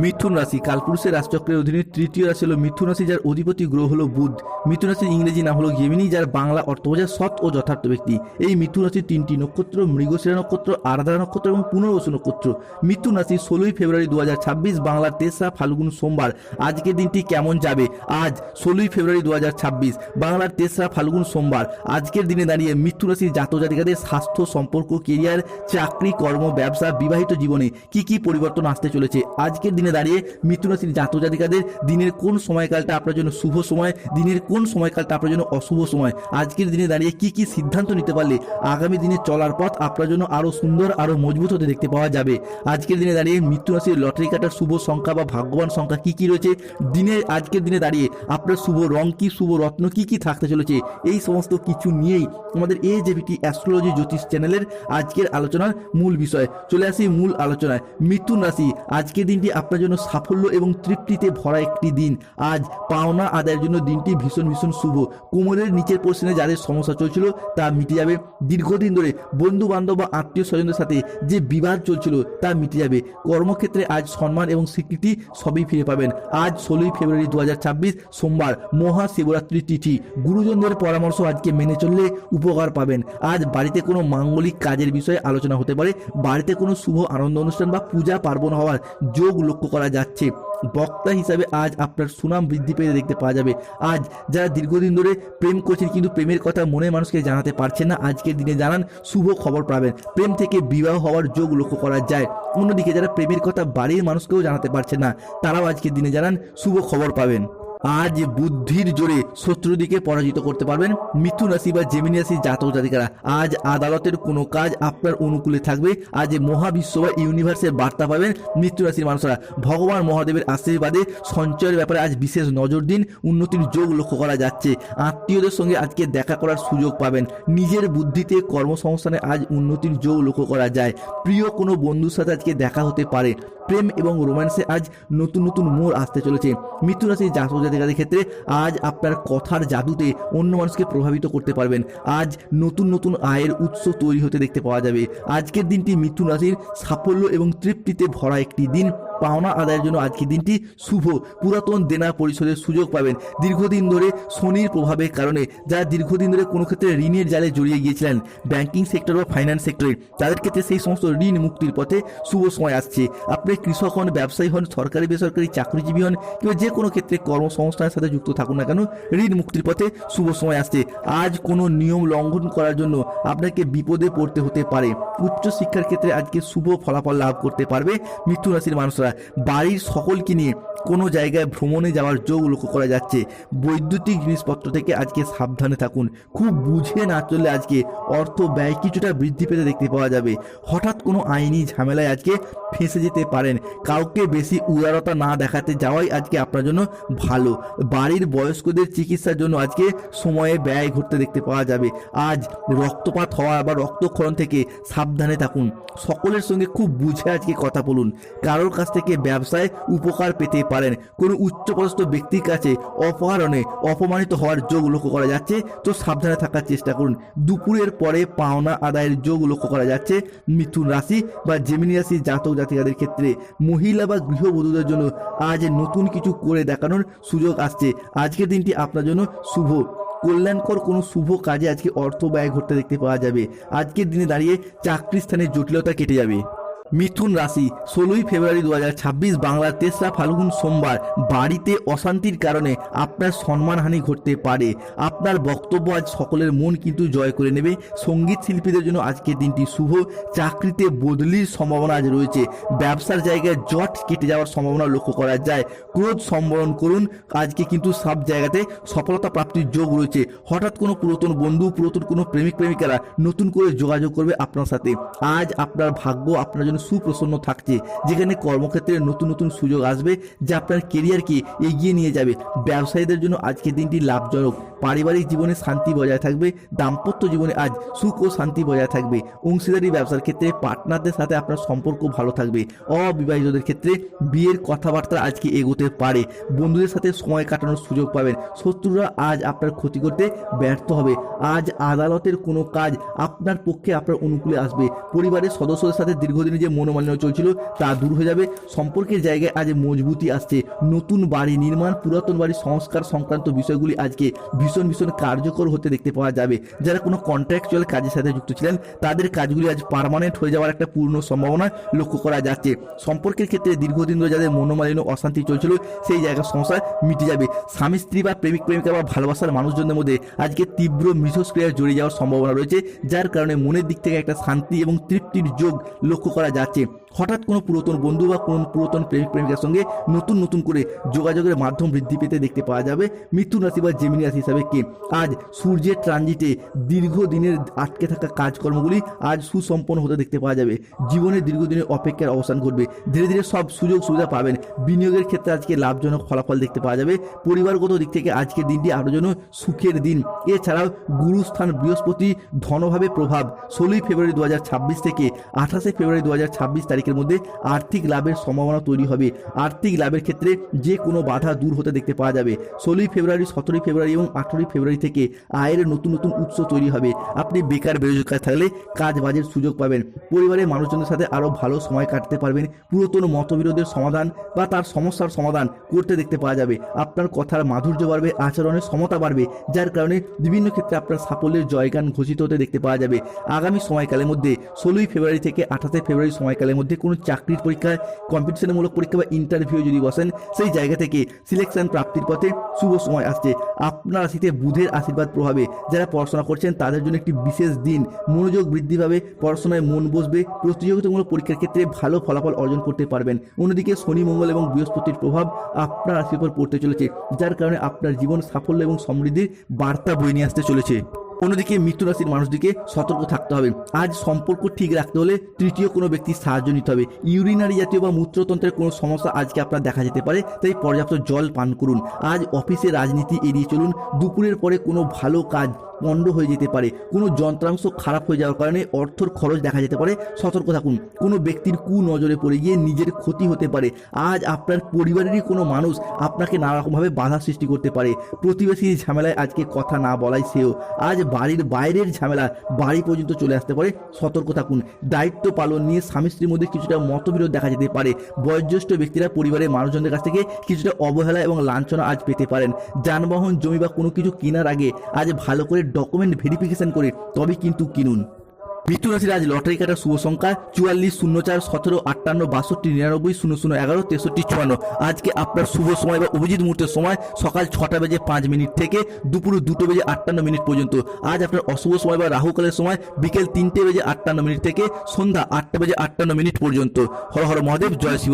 মিথুন রাশি কালপুরুষের রাশিচক্রের অধীনে তৃতীয় রাশি হলো মিথুন রাশি, যার অধিপতি গ্রহ হলো বুধ। মিথুন রাশির ইংরেজি নাম হলো গেমিনি, যার বাংলা অর্থ বোঝায় সৎ ও যথার্থ ব্যক্তি। এই মিথুন রাশির তিনটি নক্ষত্র, মৃগশিরা নক্ষত্র, আরাধনা নক্ষত্র এবং পুনর্বসু নক্ষত্র। মিথুন রাশি 16ই ফেব্রুয়ারি 2026 বাংলার 3রা ফাল্গুন সোমবার। আজকের দিনটি কেমন যাবে? আজ 16ই ফেব্রুয়ারি 2026 বাংলার 3রা ফাল্গুন সোমবার। আজকের দিনে দাঁড়িয়ে মিথুন রাশির জাতক জাতিকাদের স্বাস্থ্য, সম্পর্ক, কেরিয়ার, চাকরি, কর্ম, ব্যবসা, বিবাহিত জীবনে কি কি পরিবর্তন আসতে চলেছে। আজকের দিনে দাঁড়িয়ে মিথুন রাশির জাতক জাতিকাদের দিনের কোন সময়কালটা আপনার জন্য শুভ সময়, দিনের কোন সময়কালটা আপনার জন্য অশুভ সময়। আজকের দিনে দাঁড়িয়ে কি কি সিদ্ধান্ত নিতে পারলে আগামী দিনে চলার পথ আপনার জন্য আরো সুন্দর, আরো মজবুত হতে দেখতে পাওয়া যাবে। আজকের দিনে দাঁড়িয়ে মিথুন রাশির লটারি কাটার শুভ সংখ্যা বা ভাগ্যবান সংখ্যা কি কি রয়েছে, আজকের দিনে দাঁড়িয়ে আপনার শুভ রং কি, শুভ রত্ন কি কি থাকতে চলেছে, এই সমস্ত কিছু নিয়েই আমাদের AJVT অ্যাস্ট্রোলজি জ্যোতিষ চ্যানেলের আজকের আলোচনার মূল বিষয়। চলে আসি মূল আলোচনায়। মিথুন রাশি, আজকের দিনটি আপনার জন্য সাফল্য এবং তৃপ্তিতে ভরা একটি দিন। আজ পাওনা আদায়ের জন্য দিনটি ভীষণ ভীষণ শুভ। কোমরের নিচের পোর্শনে যাদের সমস্যা চলছিল তা মিটে যাবে। দীর্ঘদিন ধরে বন্ধু বান্ধব বা আত্মীয় স্বজনদের সাথে যে বিবাদ চলছিল তা মিটে যাবে। কর্মক্ষেত্রে আজ সম্মান এবং স্বীকৃতি সবই ফিরে পাবেন। আজ 16ই ফেব্রুয়ারি 2026 সোমবার, মহাশিবরাত্রি তিথি। গুরুজনদের পরামর্শ আজকে মেনে চললে উপকার পাবেন। আজ বাড়িতে কোনো মাঙ্গলিক কাজের বিষয়ে আলোচনা হতে পারে। বাড়িতে কোনো শুভ আনন্দ অনুষ্ঠান বা পূজা পার্বণ হওয়ার যোগ লক্ষ্য করা যাচ্ছে। বক্তা হিসাবে আজ আপনার সুনাম বৃদ্ধি পেতে দেখতে পাওয়া যাবে। আজ যারা দীর্ঘদিন ধরে প্রেম করছেন কিন্তু প্রেমের কথা মনের মানুষকে জানাতে পারছেন না, আজকের দিনে জানান, শুভ খবর পাবেন। প্রেম থেকে বিবাহ হওয়ার যোগ লক্ষ্য করা যায়। অন্যদিকে যারা প্রেমের কথা বাড়ির মানুষকেও জানাতে পারছেন না, তারাও আজকের দিনে জানান, শুভ খবর পাবেন। আজ বুদ্ধির জোরে শত্রুদিকে পরাজিত করতে পারবেন মিথুন রাশি বা জেমিনি রাশির জাতক জাতিকারা। আজ আদালতের কোনো কাজ আপনার অনুকূলে থাকবে। আজ মহাবিশ্ব বা ইউনিভার্সের বার্তা পাবেন মিথুন রাশির মানুষরা। ভগবান মহাদেবের আশীর্বাদে সঞ্চয়ের ব্যাপারে আজ বিশেষ নজর দিন। উন্নতির যোগ লক্ষ্য করা যাচ্ছে। আত্মীয়দের সঙ্গে আজকে দেখা করার সুযোগ পাবেন। নিজের বুদ্ধিতে কর্মসংস্থানে আজ উন্নতির যোগ লক্ষ্য করা যায়। প্রিয় কোনো বন্ধুর সাথে আজকে দেখা হতে পারে। প্রেম এবং রোম্যান্সে আজ নতুন নতুন মোড় আসতে চলেছে। মিথুন রাশির জাতক জাতিকাদের ক্ষেত্রে আজ আপনার কথার জাদুতে অন্য মানুষকে প্রভাবিত করতে পারবেন। আজ নতুন নতুন আয়ের উৎস তৈরি হতে দেখতে পাওয়া যাবে। আজকের দিনটি মিথুন রাশির সাফল্য এবং তৃপ্তিতে ভরা একটি দিন। পাওনা আদায়ের জন্য আজকের দিনটি শুভ। পুরাতন দেনা পরিশোধের সুযোগ পাবেন। দীর্ঘদিন ধরে শনির প্রভাবের কারণে যারা দীর্ঘদিন ধরে কোনো ক্ষেত্রে ঋণের জালে জড়িয়ে গিয়েছিলেন, ব্যাংকিং সেক্টর বা ফাইন্যান্স সেক্টরে, তাদের ক্ষেত্রে সেই সমস্ত ঋণ মুক্তির পথে শুভ সময় আসছে। আপনি কৃষক হন, ব্যবসায়ী হন, সরকারি বেসরকারি চাকরিজীবী হন, কিংবা যে কোনো ক্ষেত্রে কর্মসংস্থানের সাথে যুক্ত থাকুন না কেন, ঋণ মুক্তির পথে শুভ সময় আসছে। আজ কোনো নিয়ম লঙ্ঘন করার জন্য আপনাকে বিপদে পড়তে হতে পারে। উচ্চ শিক্ষার ক্ষেত্রে আজকে শুভ ফলাফল লাভ করতে পারবে মিথুন রাশির মানুষরা। বাড়ির সকলকে নিয়ে কোনো জায়গায় ভ্রমণে যাওয়ার যোগ লক্ষ্য করা যাচ্ছে। বৈদ্যুতিক জিনিসপত্র থেকে আজকে সাবধানে থাকুন। খুব বুঝে না চললে আজকে অর্থ ব্যয় কিছুটা বৃদ্ধি পেতে দেখতে পাওয়া যাবে। হঠাৎ কোনো আইনি ঝামেলায় আজকে ফেঁসে যেতে পারেন। কাউকে বেশি উদারতা না দেখাতে যাওয়াই আজকে আপনার জন্য ভালো। বাড়ির বয়স্কদের চিকিৎসার জন্য আজকে সময়ে ব্যয় ঘটতে দেখতে পাওয়া যাবে। আজ রক্তপাত হওয়া বা রক্তক্ষরণ থেকে সাবধানে থাকুন। সকলের সঙ্গে খুব বুঝে আজকে কথা বলুন। কারোর কাছ থেকে ব্যবসায় উপকার পেতে পারেন। কোনো উচ্চপদস্থ ব্যক্তির কাছে অপকারণে অপমানিত হওয়ার যোগ লক্ষ্য করা যাচ্ছে, তো সাবধানে থাকার চেষ্টা করুন। দুপুরের পরে পাওনা আদায়ের যোগ লক্ষ্য করা যাচ্ছে মিথুন রাশি বা জেমিনি রাশির জাতক জাতিকাদের ক্ষেত্রে। মহিলা বা গৃহবধূদের জন্য আজ নতুন কিছু করে দেখানোর সুযোগ আসছে। আজকের দিনটি আপনার জন্য শুভ। কল্যাণকর কোনো শুভ কাজে আজকে অর্থ ব্যয় ঘটতে দেখতে পাওয়া যাবে। আজকের দিনে দাঁড়িয়ে চাকরি স্থানের জটিলতা কেটে যাবে। মিথুন রাশি 16ই ফেব্রুয়ারি 2026 বাংলার 3রা ফাল্গুন সোমবার। বাড়িতে অশান্তির কারণে আপনার সম্মানহানি ঘটতে পারে। আপনার বক্তব্য আজ সকলের মন কিন্তু জয় করে নেবে। সঙ্গীত শিল্পীদের জন্য আজকের দিনটি শুভ। চাকরিতে বদলির সম্ভাবনা আজ রয়েছে। ব্যবসার জায়গায় জট কেটে যাওয়ার সম্ভাবনা লক্ষ্য করা যায়। ক্রোধ সম্বরণ করুন। আজকে কিন্তু সব জায়গাতে সফলতা প্রাপ্তির যোগ রয়েছে। হঠাৎ কোনো পুরাতন বন্ধু, পুরাতন কোনো প্রেমিক প্রেমিকারা নতুন করে যোগাযোগ করবে আপনার সাথে। আজ আপনার ভাগ্য আপনার জন্য সুপ্রসন্ন থাকছে, যেখানে কর্মক্ষেত্রে নতুন নতুন সুযোগ আসবে যা আপনার কেরিয়ারকে এগিয়ে নিয়ে যাবে। ব্যবসায়ীদের জন্য আজকের দিনটি লাভজনক। পারিবারিক জীবনে শান্তি বজায় থাকবে, দাম্পত্য জীবনে আজ সুখ ও শান্তি বজায় থাকবে। অংশীদারি ব্যবসার ক্ষেত্রে পার্টনারদের সাথে আপনার সম্পর্ক ভালো থাকবে। অবিবাহিতদের ক্ষেত্রে বিয়ের কথাবার্তা আজকে এগোতে পারে। বন্ধুদের সাথে সময় কাটানোর সুযোগ পাবেন। শত্রুরা আজ আপনার ক্ষতি করতে ব্যর্থ হবে। আজ আদালতের কোনো কাজ আপনার পক্ষে আপনার অনুকূলে আসবে। পরিবারের সদস্যদের সাথে দীর্ঘদিনে যে মনোমালিন্য চলছিল তা দূর হয়ে যাবে। সম্পর্কের জায়গায় আজ মজবুতি আসছে। নতুন বাড়ি নির্মাণ, পুরাতন বাড়ি সংস্কার সংক্রান্ত বিষয়গুলি আজকে ভীষণ ভীষণ কার্যকর হতে দেখতে পাওয়া যাবে। যারা কোনো কন্ট্রাকচুয়াল কাজের সাথে যুক্ত ছিলেন তাদের কাজগুলি আজ পার্মানেন্ট হয়ে যাওয়ার একটা পূর্ণ সম্ভাবনা লক্ষ্য করা যাচ্ছে। সম্পর্কের ক্ষেত্রে দীর্ঘদিন ধরে যাদের মনোমালিন্য অশান্তি চলছিল সেই জায়গার সমস্যা মিটে যাবে। স্বামী স্ত্রী বা প্রেমিক প্রেমিকা বা ভালোবাসার মানুষজনদের মধ্যে আজকে তীব্র মিথস্ক্রিয়ায় জড়িয়ে যাওয়ার সম্ভাবনা রয়েছে, যার কারণে মনের দিক থেকে একটা শান্তি এবং তৃপ্তির যোগ লক্ষ্য করা যাচ্ছে। হঠাৎ কোনো পুরাতন বন্ধু বা কোনো পুরাতন প্রেমিক প্রেমিকার সঙ্গে নতুন নতুন করে যোগাযোগের মাধ্যম বৃদ্ধি পেতে দেখতে পাওয়া যাবে। মিথুন রাশি বা জেমিনি রাশি হিসাবে কে আজ সূর্যের ট্রানজিটে দীর্ঘদিনের আটকে থাকা কাজকর্মগুলি আজ সুসম্পন্ন হতে দেখতে পাওয়া যাবে। জীবনের দীর্ঘদিনের অপেক্ষার অবসান ঘটবে। ধীরে ধীরে সব সুযোগ সুবিধা পাবেন। বিনিয়োগের ক্ষেত্রে আজকে লাভজনক ফলাফল দেখতে পাওয়া যাবে। পরিবারগত দিক থেকে আজকের দিনটি আরও যেন সুখের দিন। এছাড়াও গুরুস্থান বৃহস্পতি ধনভাবে প্রভাব 16 ফেব্রুয়ারি 2026 থেকে 28 ফেব্রুয়ারি 2026 তারিখের মধ্যে আর্থিক লাভের সম্ভাবনা তৈরি হবে। আর্থিক লাভের ক্ষেত্রে যে কোনো বাধা দূর হতে দেখতে পাওয়া যাবে। 16 ফেব্রুয়ারি, 17 ফেব্রুয়ারি এবং 18 ফেব্রুয়ারি থেকে আয়ের নতুন নতুন উৎস তৈরি হবে। আপনি বেকার বেরোজগার থাকলে কাজ বাজের সুযোগ পাবেন। পরিবারের মানুষজনের সাথে আরও ভালো সময় কাটাতে পারবেন। পুরাতন মতবিরোধের সমাধান বা তার সমস্যার সমাধান করতে দেখতে পাওয়া যাবে। আপনার কথার মাধুর্য বাড়বে, আচরণের সমতা বাড়বে, যার কারণে বিভিন্ন ক্ষেত্রে আপনার সাফল্যের জয়গান ঘোষিত হতে দেখতে পাওয়া যাবে। আগামী সময়কালের মধ্যে 16 ফেব্রুয়ারি থেকে 28 ফেব্রুয়ারি সময়কালের মধ্যে কোনো চাকরির পরীক্ষায়, কম্পিটিশনমূলক পরীক্ষা বা ইন্টারভিউ যদি বসেন সেই জায়গা থেকে সিলেকশন প্রাপ্তির পথে শুভ সময় আসছে। আপনার রাশিতে বুধের আশীর্বাদ প্রভাবে যারা পড়াশোনা করছেন তাদের জন্য একটি বিশেষ দিন। মনোযোগ বৃদ্ধি পাবে, পড়াশোনায় মন বসবে, প্রতিযোগিতামূলক পরীক্ষার ক্ষেত্রে ভালো ফলাফল অর্জন করতে পারবেন। অন্যদিকে শনি, মঙ্গল এবং বৃহস্পতির প্রভাব আপনার রাশির উপর পড়তে চলেছে, যার কারণে আপনার জীবন সাফল্য এবং সমৃদ্ধির বার্তা বয়ে নিয়ে আসতে চলেছে। অন্যদিকে মিথুন রাশির মানুষদিকে সতর্ক থাকতে হবে। আজ সম্পর্ক ঠিক রাখতে হলে তৃতীয় কোনো ব্যক্তির সাহায্য নিতে হবে। ইউরিনারি জাতীয় বা মূত্রতন্ত্রের কোনো সমস্যা আজকে আপনার দেখা যেতে পারে, তাই পর্যাপ্ত জল পান করুন। আজ অফিসে রাজনীতি এড়িয়ে চলুন। দুপুরের পরে কোনো ভালো কাজ পণ্ড হয়ে যেতে পারে। কোনো যন্ত্রাংশ খারাপ হয়ে যাওয়ার কারণে অর্থর খরচ দেখা যেতে পারে, সতর্ক থাকুন। কোনো ব্যক্তির কুনজরে পড়ে গিয়ে নিজের ক্ষতি হতে পারে। আজ আপনার পরিবারেরই কোনো মানুষ আপনাকে নানারকমভাবে বাধা সৃষ্টি করতে পারে। প্রতিবেশীর ঝামেলায় আজকে কথা না বলাই সেও। আজ বাড়ির বাইরের ঝামেলা বাড়ি পর্যন্ত চলে আসতে পারে, সতর্ক থাকুন। দায়িত্ব পালন নিয়ে স্বামী স্ত্রীর মধ্যে কিছুটা মতবিরোধ দেখা যেতে পারে। বয়োজ্যেষ্ঠ ব্যক্তিরা পরিবারের মানুষজনদের কাছ থেকে কিছুটা অবহেলা এবং লাঞ্ছনা আজ পেতে পারেন। যানবাহন, জমি বা কোনো কিছু কেনার আগে আজ ভালো করে ডকুমেন্ট ভেরিফিকেশন করে তবে কিন্তু কিনুন। মিথুন রাশির আজ লটারি কাটার শুভ সংখ্যা 44, 04, 17, 58, 62, 99, 00, 11, 63, 54। আজকে আপনার শুভ সময় বা অভিজিৎ মুহূর্তের সময় সকাল 6টা বেজে 5 মিনিট থেকে দুপুর 2টো বেজে 58 মিনিট পর্যন্ত। আজ আপনার অশুভ সময় বা রাহুকালের সময় বিকেল 3টে বেজে 58 মিনিট থেকে সন্ধ্যা 8টা বেজে 58 মিনিট পর্যন্ত। হর হর মহাদেব, জয় শিব।